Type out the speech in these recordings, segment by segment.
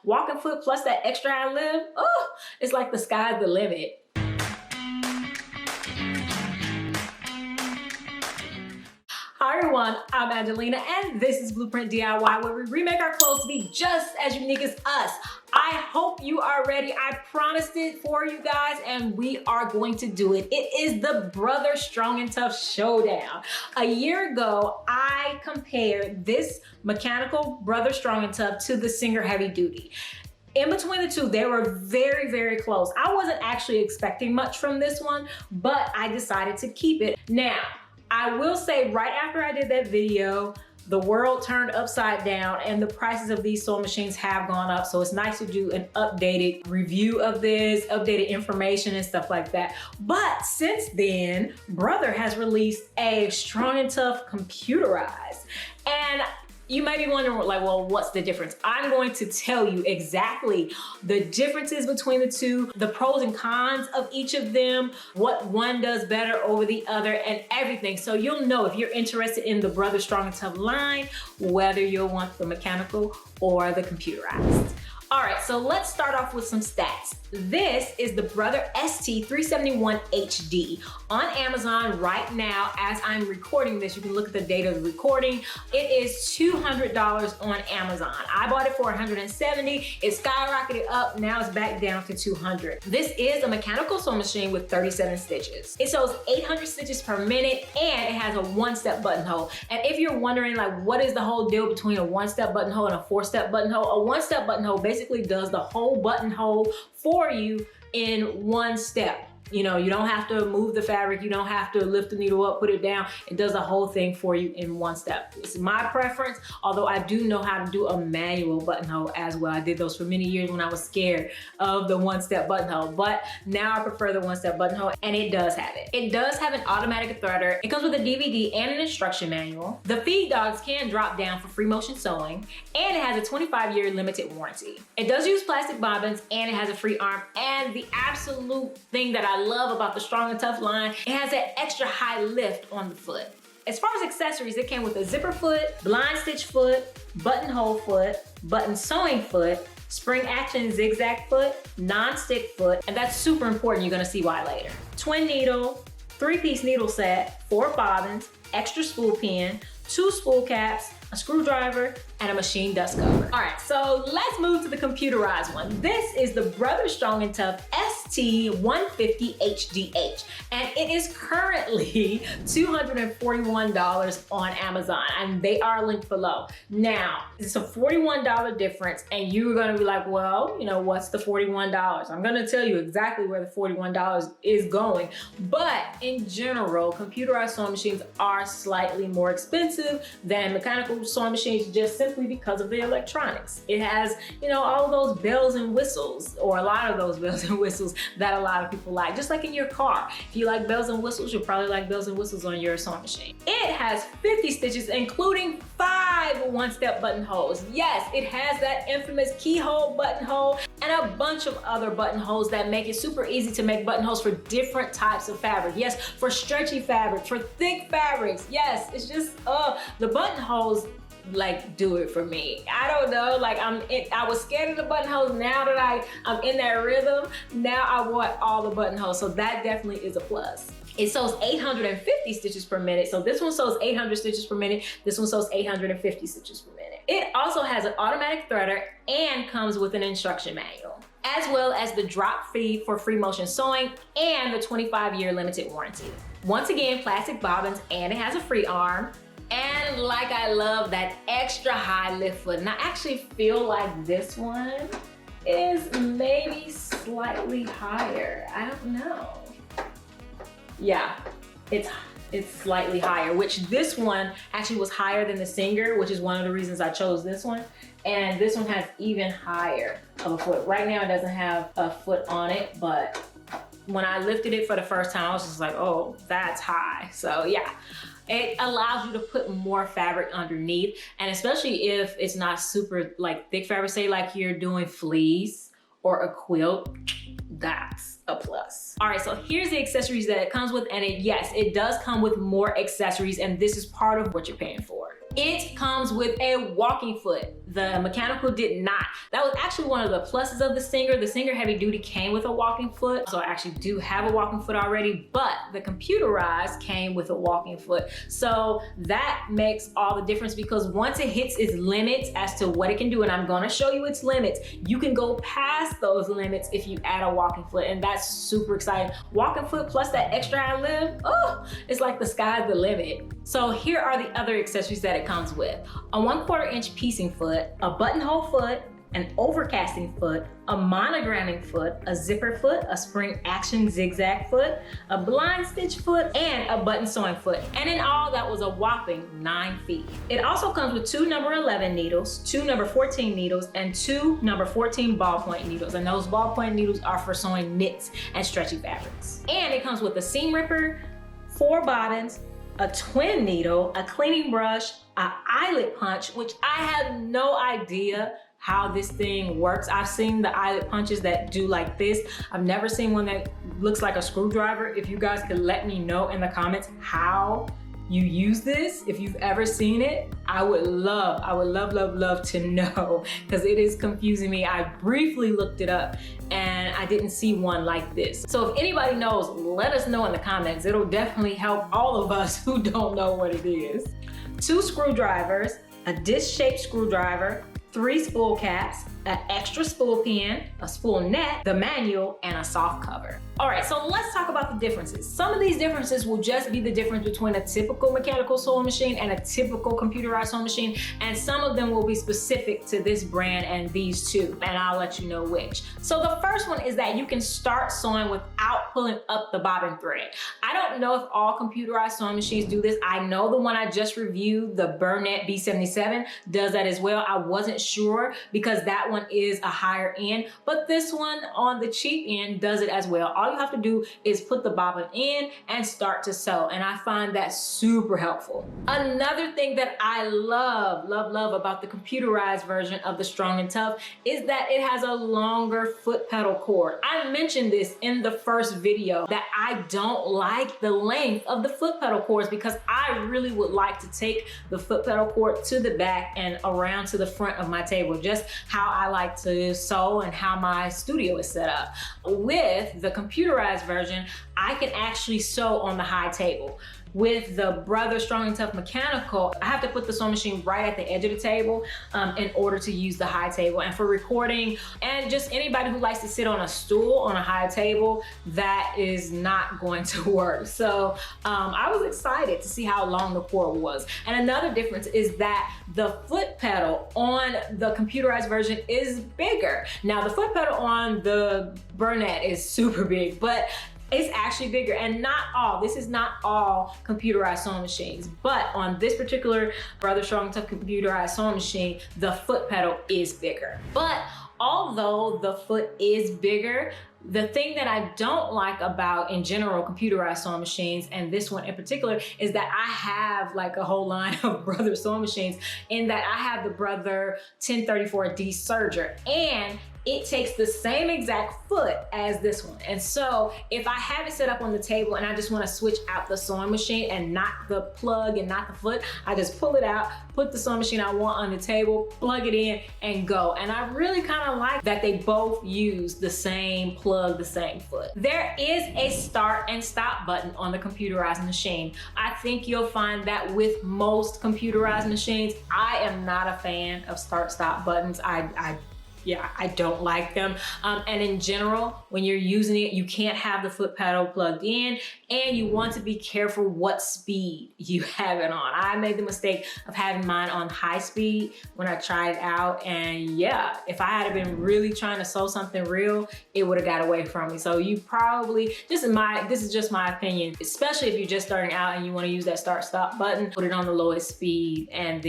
Walking foot plus that extra high lift, oh, it's like the sky's the limit. Hi everyone, I'm Angelina and this is Blueprint DIY, where we remake our clothes to be just as unique as us. I hope you are ready. I promised it for you guys and we are going to do it. It is the Brother Strong and Tough Showdown. A year ago, I compared this mechanical Brother Strong and Tough to the Singer Heavy Duty. In between the two, they were very, very close. I wasn't actually expecting much from this one, but I decided to keep it. Now, I will say right after I did that video, the world turned upside down and the prices of these sewing machines have gone up. So it's nice to do an updated review of this, updated information and stuff like that. But since then, Brother has released a Strong and Tough Computerized. And you may be wondering, like, well, what's the difference? I'm going to tell you exactly the differences between the two, the pros and cons of each of them, what one does better over the other, and everything. So you'll know if you're interested in the Brother Strong and Tough line, whether you'll want the mechanical or the computerized. All right, so let's start off with some stats. This is the Brother ST371 HD on Amazon right now. As I'm recording this, you can look at the date of the recording. It is $200 on Amazon. I bought it for $170. It skyrocketed up. Now it's back down to $200. This is a mechanical sewing machine with 37 stitches. It sews 800 stitches per minute and it has a one-step buttonhole. And if you're wondering, like, what is the whole deal between a one-step buttonhole and a four-step buttonhole? A one-step buttonhole basically does the whole buttonhole for you in one step. You know, you don't have to move the fabric, you don't have to lift the needle up, put it down. It does the whole thing for you in one step. It's my preference, although I do know how to do a manual buttonhole as well. I did those for many years when I was scared of the one-step buttonhole, but now I prefer the one-step buttonhole, and it does have it. It does have an automatic threader. It comes with a DVD and an instruction manual. The feed dogs can drop down for free motion sewing, and it has a 25-year limited warranty. It does use plastic bobbins, and it has a free arm, and the absolute thing that I love about the Strong and Tough line, it has that extra high lift on the foot. As far as accessories, it came with a zipper foot, blind stitch foot, buttonhole foot, button sewing foot, spring action zigzag foot, non-stick foot, and that's super important. You're gonna see why later. Twin needle, 3-piece needle set, 4 bobbins, extra spool pin, 2 spool caps, a screwdriver, and a machine dust cover. All right, so let's move to the computerized one. This is the Brother Strong and Tough ST150 HDH, and it is currently $241 on Amazon, and they are linked below. Now, it's a $41 difference, and you're gonna be like, well, you know, what's the $41? I'm gonna tell you exactly where the $41 is going, but in general, computerized sewing machines are slightly more expensive than mechanical sewing machines, just simply because of the electronics. It has, you know, all of those bells and whistles, or a lot of those bells and whistles that a lot of people like. Just like in your car. If you like bells and whistles, you'll probably like bells and whistles on your sewing machine. It has 50 stitches, including 5 one-step buttonholes. Yes, it has that infamous keyhole buttonhole and a bunch of other buttonholes that make it super easy to make buttonholes for different types of fabric. Yes, for stretchy fabric, for thick fabrics. Yes, it's just, the buttonholes like do it for me. I don't know, like I was scared of the buttonholes. Now that I'm in that rhythm, now I want all the buttonholes, so that definitely is a plus. It sews 850 stitches per minute, so this one sews 800 stitches per minute, this one sews 850 stitches per minute. It also has an automatic threader and comes with an instruction manual, as well as the drop feed for free motion sewing and the 25-year limited warranty. Once again, plastic bobbins, and it has a free arm. And like, I love that extra high lift foot. And I actually feel like this one is maybe slightly higher. I don't know. Yeah, it's slightly higher, which this one actually was higher than the Singer, which is one of the reasons I chose this one. And this one has even higher of a foot. Right now it doesn't have a foot on it, but when I lifted it for the first time, I was just like, oh, that's high. So yeah. It allows you to put more fabric underneath, and especially if it's not super like thick fabric, say like you're doing fleece or a quilt, that's a plus. All right, so here's the accessories that it comes with, and yes, it does come with more accessories, and this is part of what you're paying for. It comes with a walking foot. The mechanical did not. That was actually one of the pluses of the Singer. The Singer Heavy Duty came with a walking foot, so I actually do have a walking foot already, but the Computerized came with a walking foot. So that makes all the difference, because once it hits its limits as to what it can do, and I'm gonna show you its limits, you can go past those limits if you add a walking foot, and that's super exciting. Walking foot plus that extra high limb, oh, it's like the sky's the limit. So here are the other accessories that it comes with. A 1/4 inch piecing foot, a buttonhole foot, an overcasting foot, a monogramming foot, a zipper foot, a spring action zigzag foot, a blind stitch foot, and a button sewing foot. And in all, that was a whopping 9 feet. It also comes with 2 number 11 needles, 2 number 14 needles, and 2 number 14 ballpoint needles. And those ballpoint needles are for sewing knits and stretchy fabrics. And it comes with a seam ripper, 4 bobbins, a twin needle, a cleaning brush, an eyelet punch, which I have no idea how this thing works. I've seen the eyelet punches that do like this. I've never seen one that looks like a screwdriver. If you guys could let me know in the comments how you use this, if you've ever seen it, I would love to know, because it is confusing me. I briefly looked it up and I didn't see one like this. So if anybody knows, let us know in the comments. It'll definitely help all of us who don't know what it is. 2 screwdrivers, a disc-shaped screwdriver, 3 spool caps, an extra spool pin, a spool net, the manual, and a soft cover. All right, so let's talk about the differences. Some of these differences will just be the difference between a typical mechanical sewing machine and a typical computerized sewing machine, and some of them will be specific to this brand and these two, and I'll let you know which. So the first one is that you can start sewing without pulling up the bobbin thread. I don't know if all computerized sewing machines do this. I know the one I just reviewed, the Burnett B77, does that as well. I wasn't sure because that one is a higher end, but this one on the cheap end does it as well. All you have to do is put the bobbin in and start to sew, and I find that super helpful. Another thing that I love about the computerized version of the Strong and Tough is that it has a longer foot pedal cord. I mentioned this in the first video that I don't like the length of the foot pedal cords, because I really would like to take the foot pedal cord to the back and around to the front of my table, just how I like to sew and how my studio is set up. With the computerized version, I can actually sew on the high table. With the Brother Strong and Tough Mechanical, I have to put the sewing machine right at the edge of the table in order to use the high table. And for recording, and just anybody who likes to sit on a stool on a high table, that is not going to work. So I was excited to see how long the cord was. And another difference is that the foot pedal on the computerized version is bigger. Now the foot pedal on the Burnett is super big, but it's actually bigger, and this is not all computerized sewing machines, but on this particular Brother Strong and Tough computerized sewing machine, the foot pedal is bigger. But although the foot is bigger, the thing that I don't like about, in general, computerized sewing machines, and this one in particular, is that I have like a whole line of Brother sewing machines, in that I have the Brother 1034D Serger, and it takes the same exact foot as this one. And so if I have it set up on the table and I just want to switch out the sewing machine and not the plug and not the foot, I just pull it out, put the sewing machine I want on the table, plug it in, and go. And I really kind of like that they both use the same plug, the same foot. There is a start and stop button on the computerized machine. I think you'll find that with most computerized machines. I am not a fan of start-stop buttons. I don't like them. And in general, when you're using it, you can't have the foot pedal plugged in, and you want to be careful what speed you have it on. I made the mistake of having mine on high speed when I tried it out, and yeah, if I had been really trying to sew something real, it would have got away from me. So you probably, this is just my opinion, especially if you're just starting out and you want to use that start-stop button, put it on the lowest speed and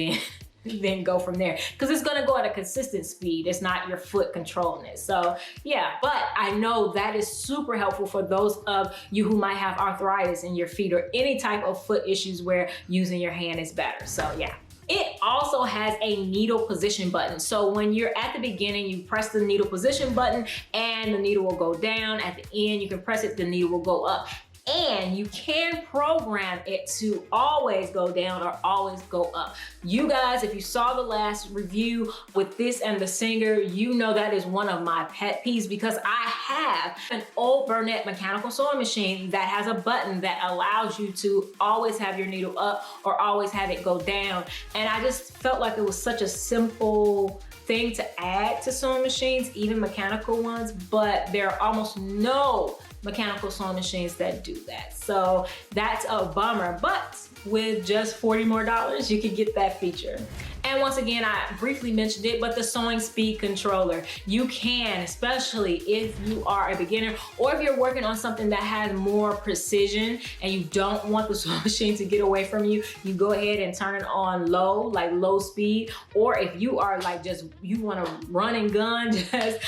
then go from there, because it's gonna go at a consistent speed. It's not your foot controlling it. So yeah, but I know that is super helpful for those of you who might have arthritis in your feet or any type of foot issues where using your hand is better. So yeah. It also has a needle position button. So when you're at the beginning, you press the needle position button and the needle will go down. At the end, you can press it, the needle will go up. and you can program it to always go down or always go up. You guys, if you saw the last review with this and the Singer, you know that is one of my pet peeves because I have an old Burnett mechanical sewing machine that has a button that allows you to always have your needle up or always have it go down. And I just felt like it was such a simple thing to add to sewing machines, even mechanical ones, but there are almost no mechanical sewing machines that do that. So that's a bummer, but with just $40 more, you could get that feature. And once again, I briefly mentioned it, but the sewing speed controller. You can, especially if you are a beginner or if you're working on something that has more precision and you don't want the sewing machine to get away from you, you go ahead and turn it on low, like low speed. Or if you are like you want to run and gun, just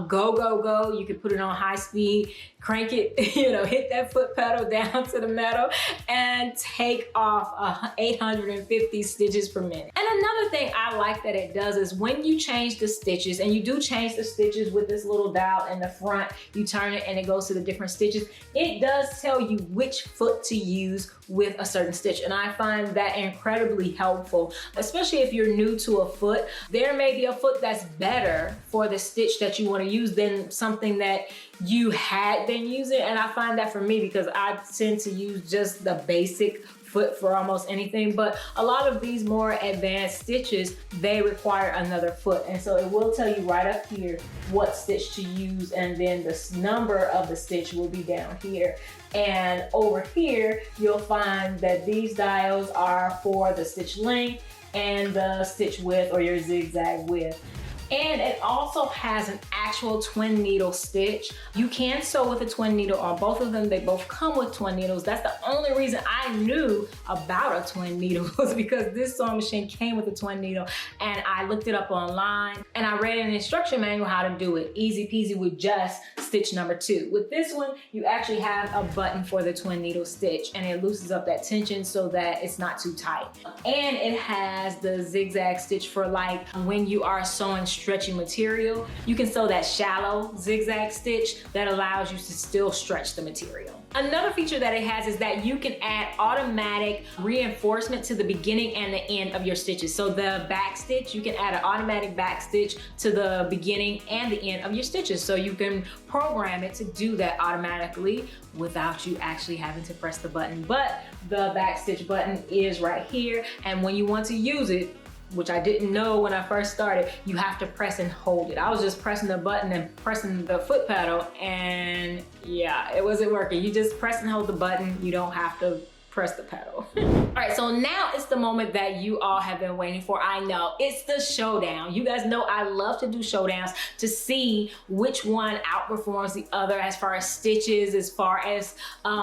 go, you can put it on high speed, crank it, hit that foot pedal down to the metal and take off 850 stitches per minute. And another thing I like that it does is when you change the stitches, and you do change the stitches with this little dial in the front, you turn it and it goes to the different stitches. It does tell you which foot to use with a certain stitch. And I find that incredibly helpful, especially if you're new to a foot. There may be a foot that's better for the stitch that you want to use than something that you had been using. And I find that for me, because I tend to use just the basic foot for almost anything, but a lot of these more advanced stitches, they require another foot. And so it will tell you right up here what stitch to use, and then the number of the stitch will be down here. And over here, you'll find that these dials are for the stitch length and the stitch width or your zigzag width. And it also has an actual twin needle stitch. You can sew with a twin needle on both of them. They both come with twin needles. That's the only reason I knew about a twin needle was because this sewing machine came with a twin needle, and I looked it up online and I read an instruction manual how to do it. Easy peasy with just stitch number 2. With this one, you actually have a button for the twin needle stitch, and it loosens up that tension so that it's not too tight. And it has the zigzag stitch for like when you are sewing stretchy material. You can sew that shallow zigzag stitch that allows you to still stretch the material. Another feature that it has is that you can add automatic reinforcement to the beginning and the end of your stitches. So the back stitch, you can add an automatic back stitch to the beginning and the end of your stitches. So you can program it to do that automatically without you actually having to press the button. But the back stitch button is right here. And when you want to use it, which I didn't know when I first started, you have to press and hold it. I was just pressing the button and pressing the foot pedal, and yeah, it wasn't working. You just press and hold the button. You don't have to press the pedal. All right, so now it's the moment that you all have been waiting for. I know, it's the showdown. You guys know I love to do showdowns to see which one outperforms the other as far as stitches, as far as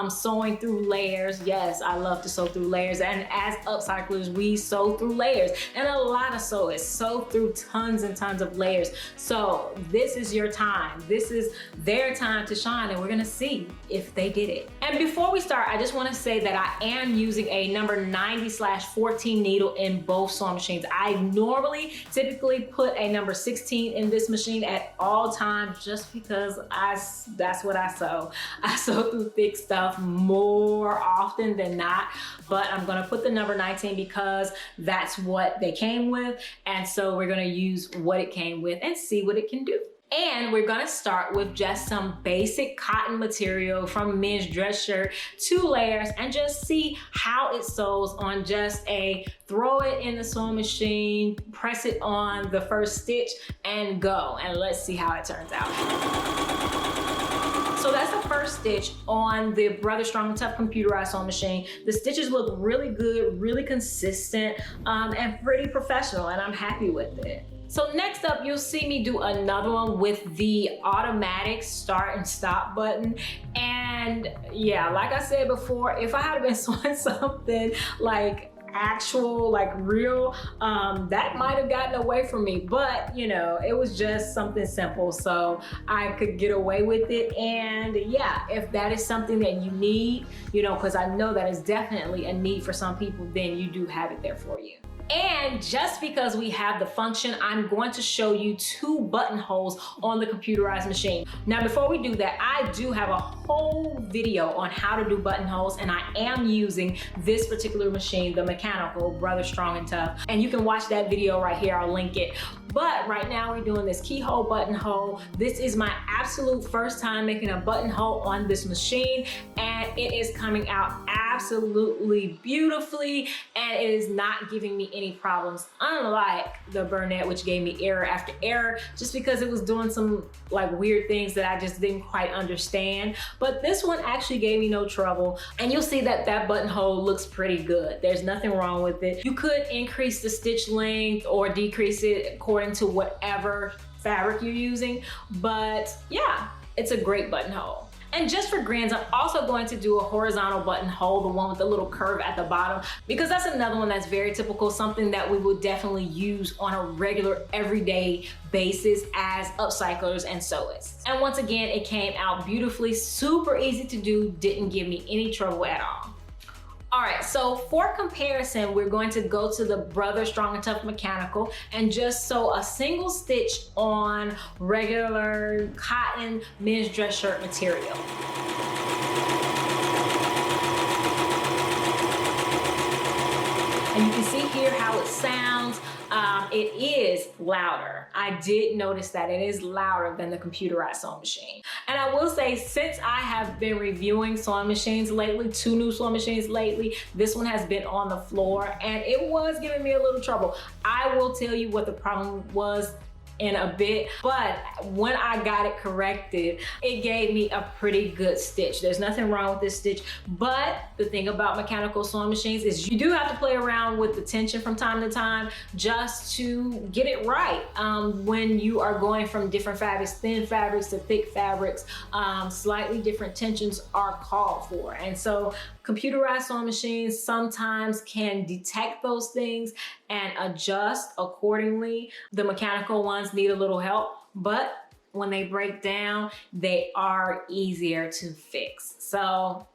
sewing through layers. Yes, I love to sew through layers, and as upcyclers, we sew through layers, and a lot of sewers sew through tons and tons of layers. So this is your time. This is their time to shine, and we're gonna see if they did it. And before we start, I just wanna say that I am using a number 90/14 needle in both sewing machines. I typically put a number 16 in this machine at all times, just because that's what I sew. I sew through thick stuff more often than not, but I'm gonna put the number 19 because that's what they came with. And so we're gonna use what it came with and see what it can do. And we're gonna start with just some basic cotton material from men's dress shirt, 2 layers, and just see how it sews on just a throw it in the sewing machine, press it on the first stitch, and go. And let's see how it turns out. So that's the first stitch on the Brother Strong and Tough computerized sewing machine. The stitches look really good, really consistent, and pretty professional, and I'm happy with it. So next up, you'll see me do another one with the automatic start and stop button. And yeah, like I said before, if I had been sewing something like actual, like real, that might have gotten away from me, but it was just something simple, so I could get away with it. And yeah, if that is something that you need, because I know that is definitely a need for some people, then you do have it there for you. And just because we have the function, I'm going to show you 2 buttonholes on the computerized machine. Now, before we do that, I do have a whole video on how to do buttonholes, and I am using this particular machine, the mechanical Brother Strong and Tough. And you can watch that video right here, I'll link it. But right now we're doing this keyhole buttonhole. This is my absolute first time making a buttonhole on this machine, and it is coming out absolutely beautifully, and it is not giving me any problems, unlike the Burnett, which gave me error after error, just because it was doing some like weird things that I just didn't quite understand. But this one actually gave me no trouble, and you'll see that that buttonhole looks pretty good. There's nothing wrong with it. You could increase the stitch length or decrease it according to whatever fabric you're using, but yeah, it's a great buttonhole. And just for grins, I'm also going to do a horizontal buttonhole, the one with the little curve at the bottom, because that's another one that's very typical, something that we will definitely use on a regular everyday basis as upcyclers and sewists. And once again, it came out beautifully, super easy to do, didn't give me any trouble at all. All right, so for comparison, we're going to go to the Brother Strong and Tough mechanical and just sew a single stitch on regular cotton men's dress shirt material. And you can see here how it sounds. It is louder. I did notice that it is louder than the computerized sewing machine. And I will say, since I have been reviewing sewing machines lately, 2 new sewing machines lately, this one has been on the floor and it was giving me a little trouble. I will tell you what the problem was in a bit, but when I got it corrected, it gave me a pretty good stitch. There's nothing wrong with this stitch, but the thing about mechanical sewing machines is you do have to play around with the tension from time to time just to get it right. When you are going from different fabrics, thin fabrics to thick fabrics, slightly different tensions are called for. And so computerized sewing machines sometimes can detect those things and adjust accordingly. The mechanical ones need a little help, but when they break down, they are easier to fix. So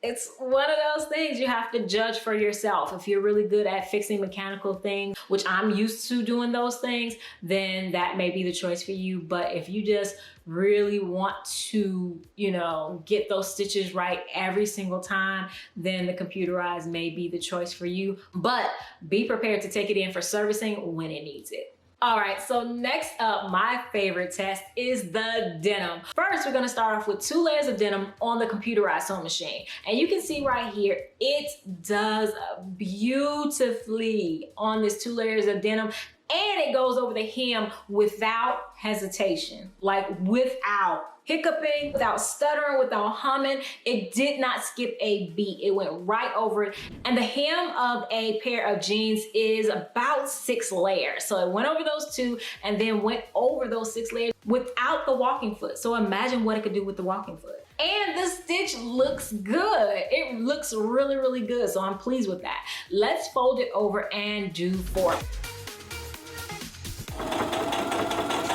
it's one of those things you have to judge for yourself. If you're really good at fixing mechanical things, which I'm used to doing those things, then that may be the choice for you. But if you just really want to, you know, get those stitches right every single time, then the computerized may be the choice for you. But be prepared to take it in for servicing when it needs it. All right, so next up, my favorite test is the denim. First, we're gonna start off with 2 layers of denim on the computerized sewing machine. And you can see right here, it does beautifully on this 2 layers of denim. And it goes over the hem without hesitation, like without hiccuping, without stuttering, without humming. It did not skip a beat. It went right over it. And the hem of a pair of jeans is about 6 layers. So it went over those 2 and then went over those 6 layers without the walking foot. So imagine what it could do with the walking foot. And the stitch looks good. It looks really, really good. So I'm pleased with that. Let's fold it over and do 4.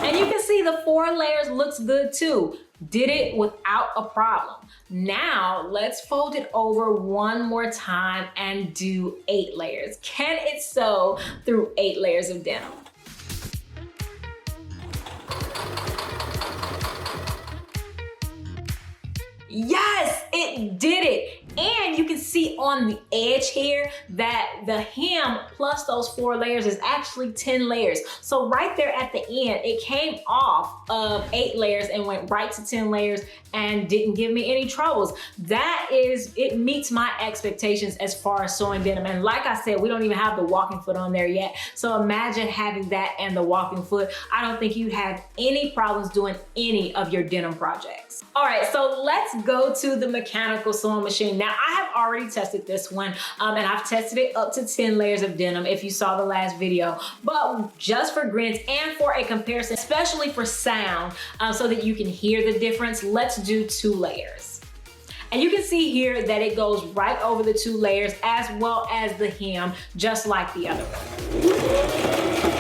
And you can see the 4 layers looks good too. Did it without a problem. Now let's fold it over one more time and do 8 layers. Can it sew through 8 layers of denim? Yes, it did it. And you can see on the edge here that the hem plus those 4 layers is actually 10 layers. So right there at the end, it came off of 8 layers and went right to 10 layers and didn't give me any troubles. That is, it meets my expectations as far as sewing denim. And like I said, we don't even have the walking foot on there yet. So imagine having that and the walking foot. I don't think you'd have any problems doing any of your denim projects. All right, so let's go to the mechanical sewing machine. Now, I have already tested this one, and I've tested it up to 10 layers of denim if you saw the last video. But just for grins and for a comparison, especially for sound, so that you can hear the difference, let's do 2 layers. And you can see here that it goes right over the 2 layers as well as the hem, just like the other one.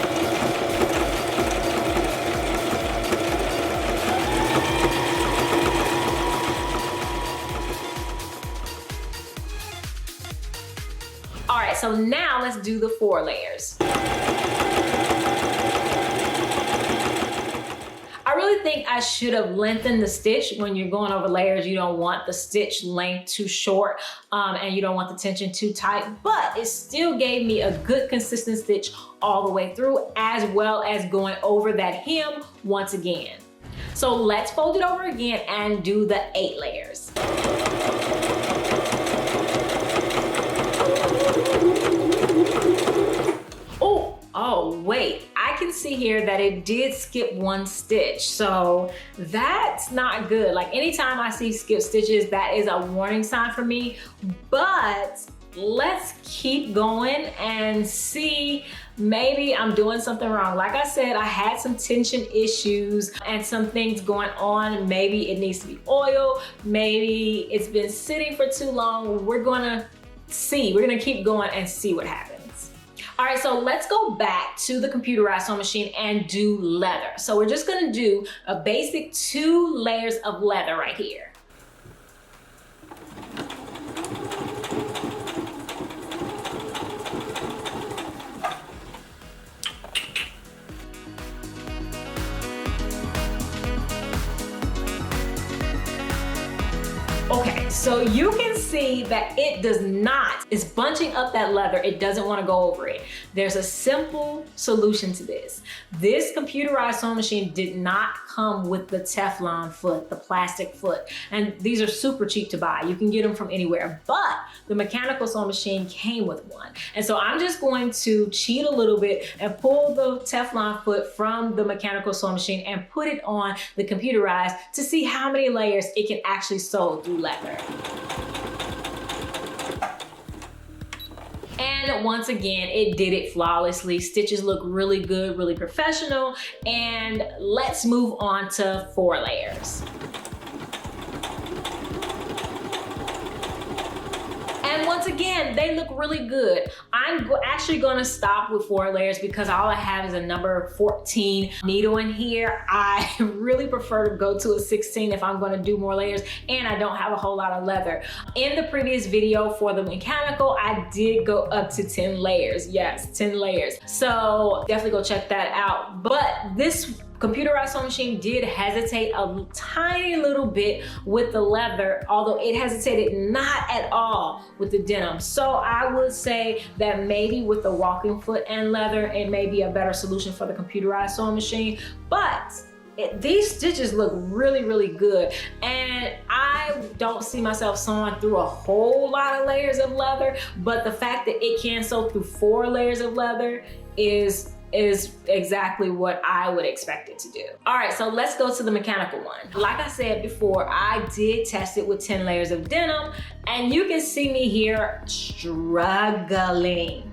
so now let's do the 4 layers. I really think I should have lengthened the stitch. When you're going over layers, you don't want the stitch length too short and you don't want the tension too tight, but it still gave me a good consistent stitch all the way through, as well as going over that hem once again. So let's fold it over again and do the 8 layers. Oh, wait, I can see here that it did skip 1 stitch. So that's not good. Like anytime I see skip stitches, that is a warning sign for me. But let's keep going and see, maybe I'm doing something wrong. Like I said, I had some tension issues and some things going on. Maybe it needs to be oiled. Maybe it's been sitting for too long. We're gonna see. We're gonna keep going and see what happens. All right, so let's go back to the computerized sewing machine and do leather. So we're just gonna do a basic 2 layers of leather right here. Okay, so you can see that it does not, it's bunching up that leather. It doesn't want to go over it. There's a simple solution to this. This computerized sewing machine did not come with the Teflon foot, the plastic foot. And these are super cheap to buy. You can get them from anywhere, but the mechanical sewing machine came with one. And so I'm just going to cheat a little bit and pull the Teflon foot from the mechanical sewing machine and put it on the computerized to see how many layers it can actually sew through leather. And once again, it did it flawlessly. Stitches look really good, really professional. And let's move on to 4 layers. And once again, they look really good. I'm actually gonna stop with 4 layers because all I have is a number 14 needle in here. I really prefer to go to a 16 if I'm gonna do more layers, and I don't have a whole lot of leather. In the previous video for the mechanical, I did go up to 10 layers. Yes, 10 layers. So definitely go check that out. But this computerized sewing machine did hesitate a tiny little bit with the leather, although it hesitated not at all with the denim. So I would say that maybe with the walking foot and leather, it may be a better solution for the computerized sewing machine. But these stitches look really, really good. And I don't see myself sewing through a whole lot of layers of leather, but the fact that it can sew through 4 layers of leather is exactly what I would expect it to do. All right, so let's go to the mechanical one. Like I said before, I did test it with 10 layers of denim, and you can see me here struggling.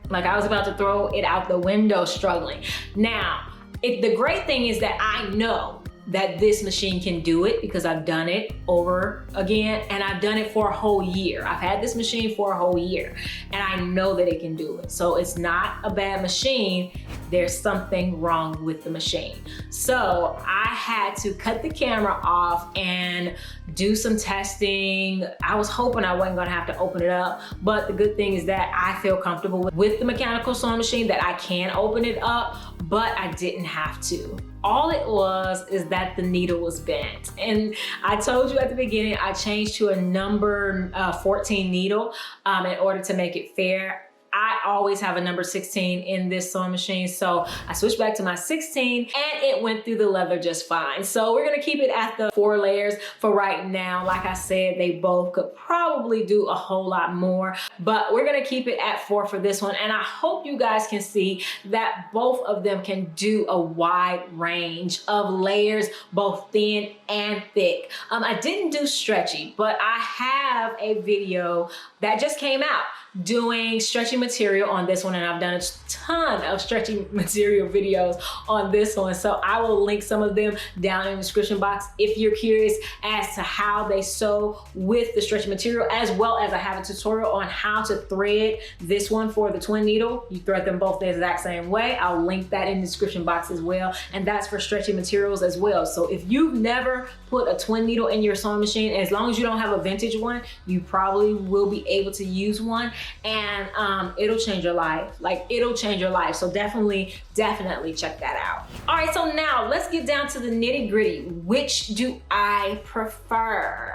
Like I was about to throw it out the window struggling. Now, the great thing is that I know that this machine can do it because I've done it over again, and I've done it for a whole year. I've had this machine for a whole year, and I know that it can do it. So it's not a bad machine. There's something wrong with the machine. So I had to cut the camera off and do some testing. I was hoping I wasn't gonna have to open it up, but the good thing is that I feel comfortable with the mechanical sewing machine, that I can open it up, but I didn't have to. All it was is that the needle was bent. And I told you at the beginning, I changed to a number 14 needle in order to make it fair. I always have a number 16 in this sewing machine, so I switched back to my 16 and it went through the leather just fine. So we're gonna keep it at the 4 layers for right now. Like I said, they both could probably do a whole lot more, but we're gonna keep it at 4 for this one. And I hope you guys can see that both of them can do a wide range of layers, both thin and thick. I didn't do stretchy, but I have a video that just came out doing stretchy material on this one, and I've done a ton of stretchy material videos on this one, so I will link some of them down in the description box if you're curious as to how they sew with the stretchy material, as well as I have a tutorial on how to thread this one for the twin needle. You thread them both the exact same way. I'll link that in the description box as well, and that's for stretchy materials as well. So if you've never put a twin needle in your sewing machine, as long as you don't have a vintage one, you probably will be able to use one. and it'll change your life. Like, it'll change your life. So definitely check that out. All right, so now let's get down to the nitty gritty. Which do I prefer?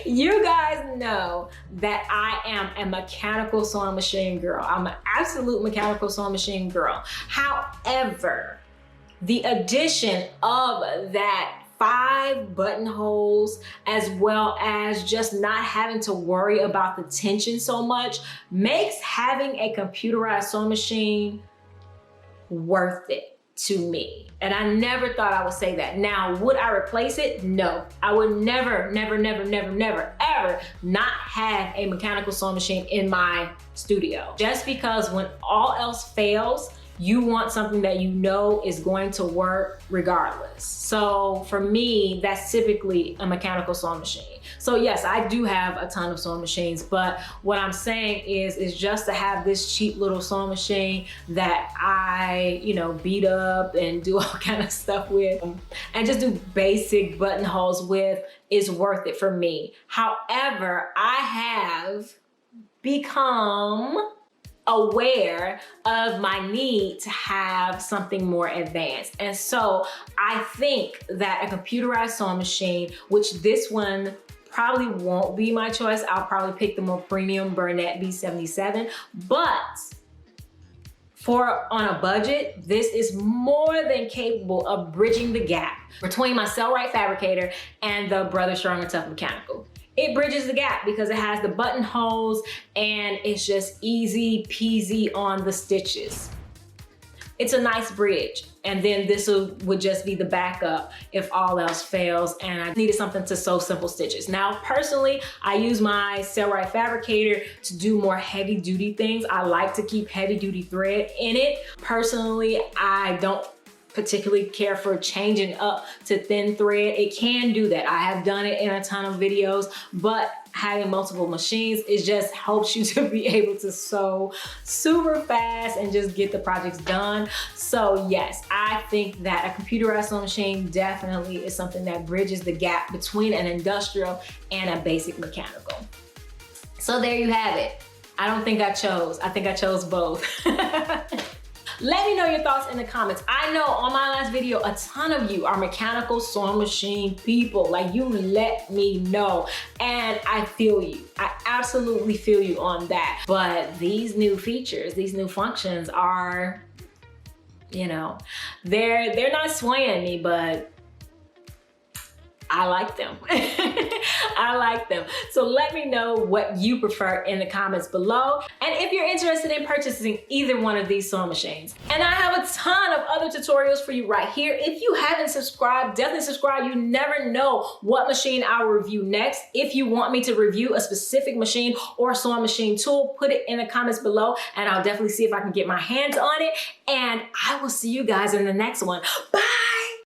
You guys know that I am a mechanical sewing machine girl. I'm an absolute mechanical sewing machine girl. However, the addition of that 5 buttonholes, as well as just not having to worry about the tension so much, makes having a computerized sewing machine worth it to me. And I never thought I would say that. Now, would I replace it? No. I would never, ever not have a mechanical sewing machine in my studio. Just because when all else fails, you want something that you know is going to work regardless. So for me, that's typically a mechanical sewing machine. So yes, I do have a ton of sewing machines, but what I'm saying is just to have this cheap little sewing machine that I, beat up and do all kind of stuff with and just do basic buttonholes with is worth it for me. However, I have become aware of my need to have something more advanced. And so I think that a computerized sewing machine, which this one probably won't be my choice. I'll probably pick the more premium Burnett B77, but on a budget, this is more than capable of bridging the gap between my Cell-Rite Fabricator and the Brother Strong and Tough Mechanical. It bridges the gap because it has the buttonholes and it's just easy peasy on the stitches. It's a nice bridge. And then this would just be the backup if all else fails and I needed something to sew simple stitches. Now, personally, I use my Cell-Rite Fabricator to do more heavy duty things. I like to keep heavy duty thread in it. Personally, I don't particularly care for changing up to thin thread. It can do that. I have done it in a ton of videos, but having multiple machines, it just helps you to be able to sew super fast and just get the projects done. So yes, I think that a computerized sewing machine definitely is something that bridges the gap between an industrial and a basic mechanical. So there you have it. I don't think I chose. I think I chose both. Let me know your thoughts in the comments. I know on my last video, a ton of you are mechanical sewing machine people. Like, you let me know. And I feel you. I absolutely feel you on that. But these new features, these new functions are, they're not swaying me, but I like them. I like them. So let me know what you prefer in the comments below. And if you're interested in purchasing either one of these sewing machines. And I have a ton of other tutorials for you right here. If you haven't subscribed, definitely subscribe. You never know what machine I'll review next. If you want me to review a specific machine or sewing machine tool, put it in the comments below and I'll definitely see if I can get my hands on it. And I will see you guys in the next one.